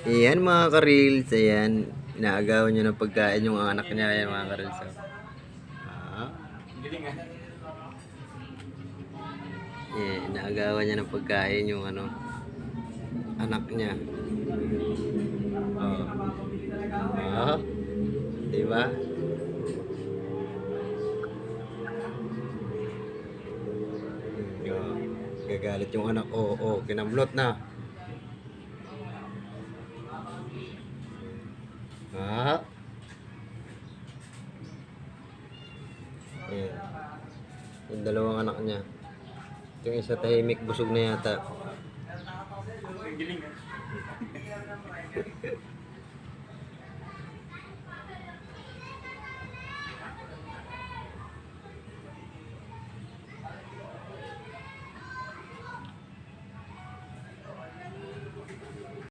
Ayan mga ka-reels, ayan. Inaagawan niya ng pagkain yung anak niya, ayan mga ka-reels. Ah, yeah, inaagawan niya ng pagkain yung anak niya. Oh. Oh, di ba? Oh, gagalit yung anak. Oh, oh, kinamlot na. Ah, ayan. Yung dalawang anak niya. Yung isa tahimik, busog na yata.